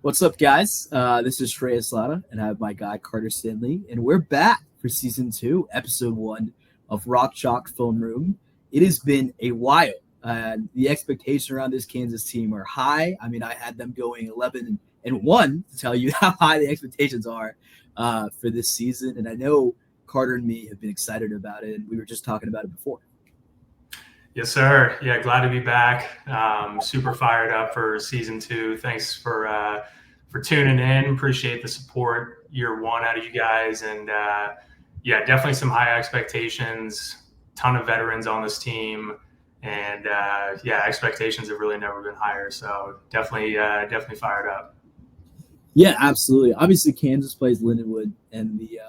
What's up, guys? This is Shreyas Laddha, and I have my guy Carter Stanley, and we're back for season 2, episode 1 of Rock Chalk Film Room. It has been a while, and the expectations around this Kansas team are high. I mean, I had them going 11-1 to tell you how high the expectations are for this season, and I know Carter and me have been excited about it, and we were just talking about it before. Yes, sir. Yeah, glad to be back. Super fired up for season 2. Thanks for tuning in. Appreciate the support year 1 out of you guys. And definitely some high expectations. Ton of veterans on this team. And expectations have really never been higher. So definitely fired up. Yeah, absolutely. Obviously, Kansas plays Lindenwood, and the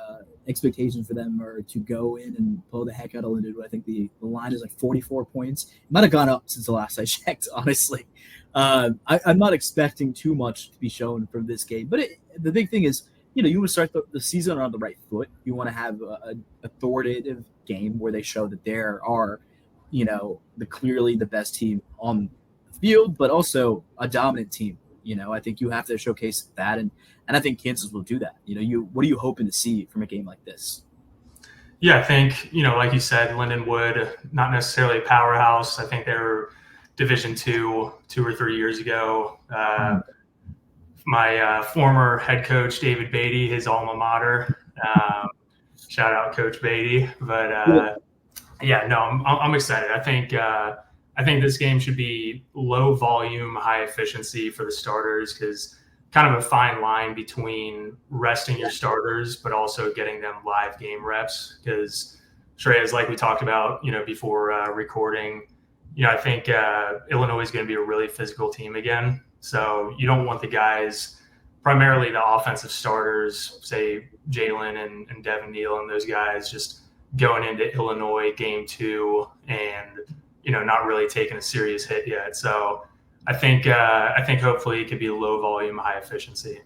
expectations for them are to go in and pull the heck out of Lindenwood. I think the line is like 44 points. It might have gone up since the last I checked, honestly. I'm not expecting too much to be shown from this game. But the big thing is, you want to start the season on the right foot. You want to have an authoritative game where they show that there are, clearly the best team on the field, but also a dominant team. I think you have to showcase that, and I think Kansas will do that. What are you hoping to see from a game like this? Yeah, I think, like you said, Lindenwood, not necessarily a powerhouse. I think they were Division II 2 or 3 years ago. My former head coach, David Beatty, his alma mater. Shout out Coach Beatty. But I'm excited. I think this game should be low volume, high efficiency for the starters, because kind of a fine line between resting your starters, but also getting them live game reps. Because Shreyas, like we talked about, before recording, I think Illinois is going to be a really physical team again. So you don't want the guys, primarily the offensive starters, say Jalen and Devin Neal and those guys, just going into Illinois game 2 and not really taking a serious hit yet. So I think hopefully it could be low volume, high efficiency.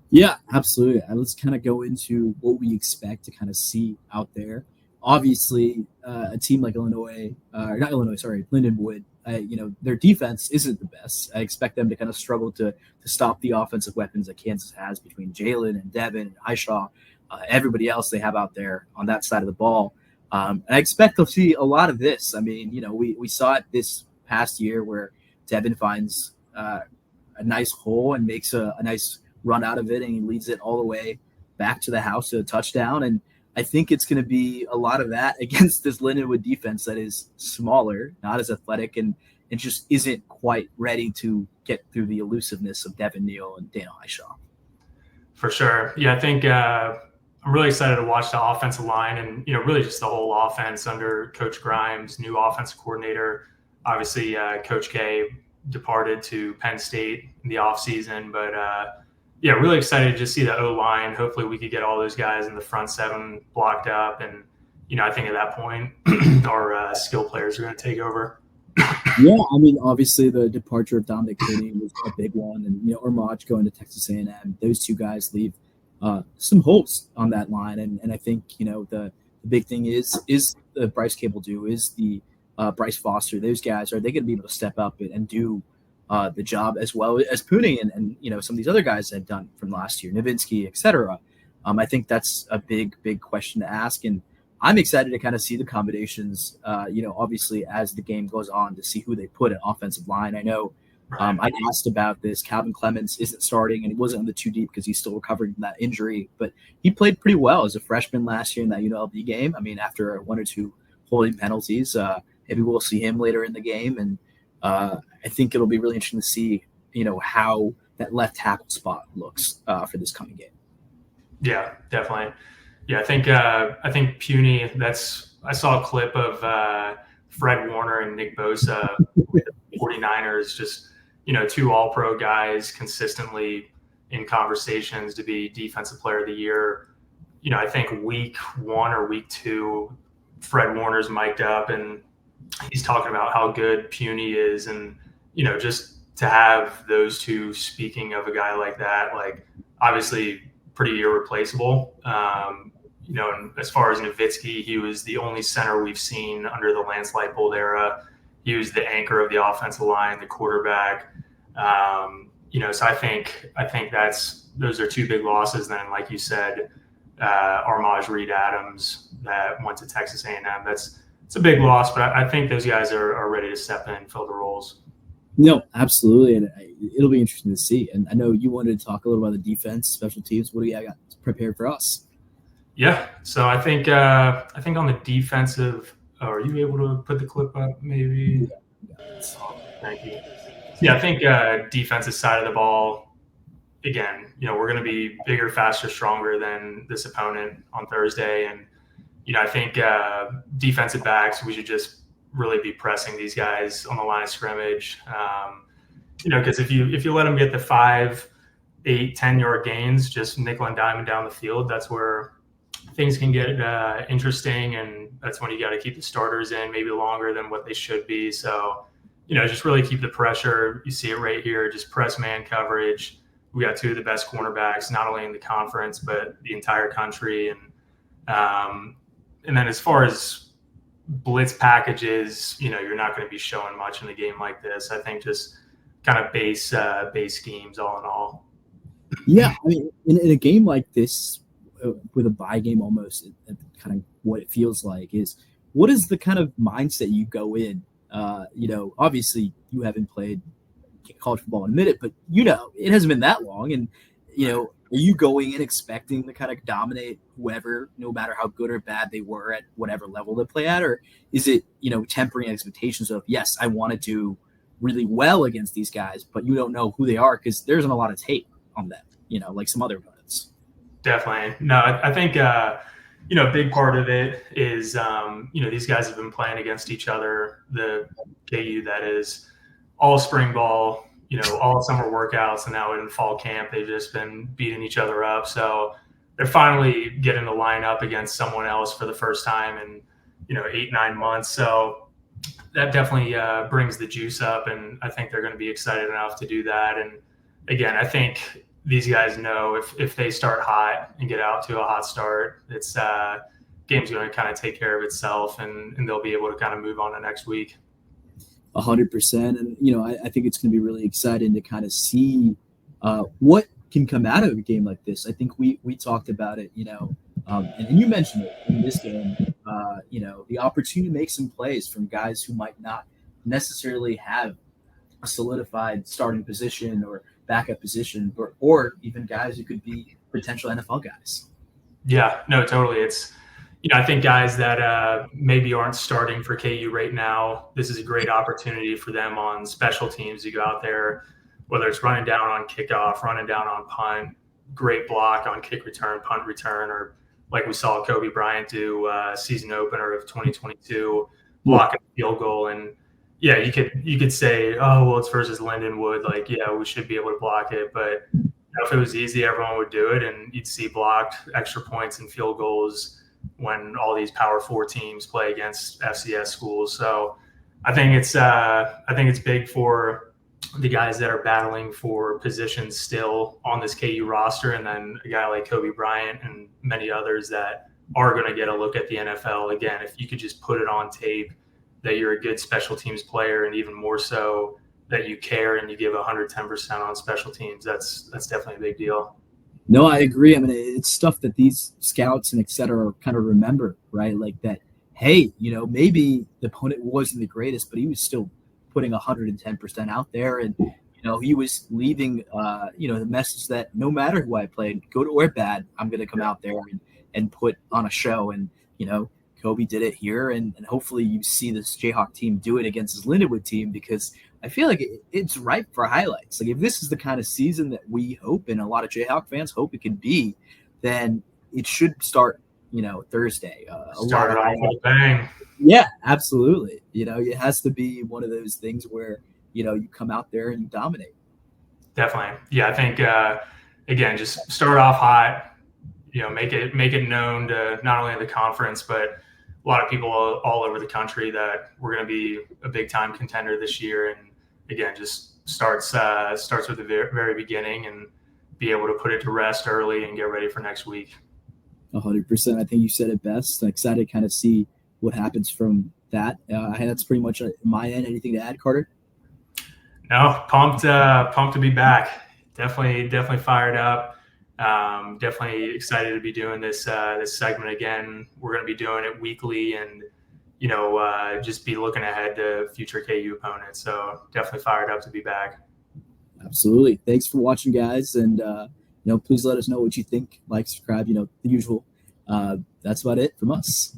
Yeah, absolutely. Let's kind of go into what we expect to kind of see out there. Obviously, a team like Lindenwood, their defense isn't the best. I expect them to kind of struggle to stop the offensive weapons that Kansas has between Jalen and Devin and Aisha, everybody else they have out there on that side of the ball. And I expect to see a lot of this. I mean, we saw it this past year where Devin finds a nice hole and makes a nice run out of it, and he leads it all the way back to the house to a touchdown. And I think it's going to be a lot of that against this Lindenwood defense that is smaller, not as athletic, and it just isn't quite ready to get through the elusiveness of Devin Neal and Daniel Aisha. For sure. Yeah, I think I'm really excited to watch the offensive line and, really just the whole offense under Coach Grimes, new offensive coordinator. Obviously, Coach K departed to Penn State in the offseason. But, really excited to just see the O-line. Hopefully we could get all those guys in the front 7 blocked up. And, I think at that point, our skill players are going to take over. Yeah, I mean, obviously the departure of Dominic Kinney was a big one. And, Ormaj going to Texas A&M, those two guys leave some holes on that line, and I think the big thing is the Bryce Cable-Dew, is the Bryce Foster. Those guys, are they going to be able to step up and do the job as well as Pooney and some of these other guys have done from last year, Novinsky, etc. I think that's a big question to ask, and I'm excited to kind of see the combinations. Obviously as the game goes on, to see who they put at offensive line. I know. I asked about this. Calvin Clemens isn't starting, and he wasn't on the 2 deep because he's still recovering from that injury. But he played pretty well as a freshman last year in that UNLV game. I mean, after 1 or 2 holding penalties, maybe we'll see him later in the game. And I think it'll be really interesting to see, how that left tackle spot looks for this coming game. Yeah, definitely. Yeah, I think Puny. I saw a clip of Fred Warner and Nick Bosa with the 49ers, just 2 all-pro guys consistently in conversations to be defensive player of the year. I think week 1 or week 2, Fred Warner's mic'd up and he's talking about how good Puny is. And, just to have those 2 speaking of a guy like that, like obviously pretty irreplaceable. And as far as Nowitzki, he was the only center we've seen under the Lance Leipold era. He was the anchor of the offensive line, the quarterback. So I think those are two big losses. Then, like you said, Armaj Reed Adams that went to Texas A&M. It's a big loss, but I think those guys are ready to step in and fill the roles. No, absolutely, and it'll be interesting to see. And I know you wanted to talk a little about the defense, special teams. What do you got prepared for us? Yeah, so I think on the defensive. Oh, are you able to put the clip up? Maybe. Oh, thank you. Yeah, I think defensive side of the ball. Again, we're going to be bigger, faster, stronger than this opponent on Thursday, and I think defensive backs, we should just really be pressing these guys on the line of scrimmage. Because if you let them get the 5, 8, 10-yard gains, just nickel and diamond down the field, that's where things can get interesting, and that's when you got to keep the starters in maybe longer than what they should be. So, just really keep the pressure. You see it right here, just press man coverage. We got two of the best cornerbacks, not only in the conference, but the entire country. And then as far as blitz packages, you're not going to be showing much in a game like this. I think just kind of base schemes all in all. Yeah, I mean, in a game like this, with a bye game almost, kind of what it feels like is, what is the kind of mindset you go in? Obviously you haven't played college football in a minute, but it hasn't been that long. And, are you going in expecting to kind of dominate whoever, no matter how good or bad they were at whatever level they play at? Or is it, tempering expectations of, yes, I want to do really well against these guys, but you don't know who they are because there isn't a lot of tape on them, like some other opponents. Definitely. No, I think, a big part of it is, these guys have been playing against each other, the KU that is, all spring ball, all summer workouts, and now in fall camp, they've just been beating each other up. So they're finally getting to line up against someone else for the first time in, 8-9 months. So that definitely brings the juice up, and I think they're going to be excited enough to do that. And again, I think these guys know if they start hot and get out to a hot start, it's game's going to kind of take care of itself, and they'll be able to kind of move on to next week. 100%. And, I think it's going to be really exciting to kind of see what can come out of a game like this. I think we talked about it, and you mentioned it in this game, the opportunity to make some plays from guys who might not necessarily have a solidified starting position or backup position, or even guys who could be potential NFL guys. Yeah, no, totally. It's, I think guys that maybe aren't starting for KU right now, this is a great opportunity for them on special teams to go out there, whether it's running down on kickoff, running down on punt, great block on kick return, punt return, or like we saw Kobe Bryant do season opener of 2022, block a field goal. And yeah, you could say, oh, well, it's versus Lindenwood. Like, yeah, we should be able to block it. But if it was easy, everyone would do it, and you'd see blocked extra points and field goals when all these Power 4 teams play against FCS schools. So I think it's big for the guys that are battling for positions still on this KU roster, and then a guy like Kobe Bryant and many others that are going to get a look at the NFL. Again, if you could just put it on tape that you're a good special teams player, and even more so that you care and you give 110% on special teams, that's definitely a big deal. No, I agree. I mean, it's stuff that these scouts and et cetera kind of remember, right? Like that, hey, maybe the opponent wasn't the greatest, but he was still putting 110% out there. And, he was leaving, the message that no matter who I played, good or bad, I'm going to come out there and put on a show. And, Kobe did it here. And hopefully you see this Jayhawk team do it against this Lindenwood team, because I feel like it's ripe for highlights. Like, if this is the kind of season that we hope, and a lot of Jayhawk fans hope it can be, then it should start, Thursday. Start it off with a bang. Yeah, absolutely. It has to be one of those things where, you come out there and you dominate. Definitely. Yeah, I think, again, just start off hot, make it known to not only the conference, but a lot of people all over the country that we're going to be a big time contender this year. And again, just starts with the very beginning, and be able to put it to rest early and get ready for next week. 100%. I think you said it best. I'm excited to kind of see what happens from that. That's pretty much my end. Anything to add, Carter? No, pumped to be back. definitely fired up. Definitely excited to be doing this segment again. We're going to be doing it weekly, and just be looking ahead to future KU opponents. So definitely fired up to be back. Absolutely. Thanks for watching, guys, and please let us know what you think. Like, subscribe, the usual. That's about it from us.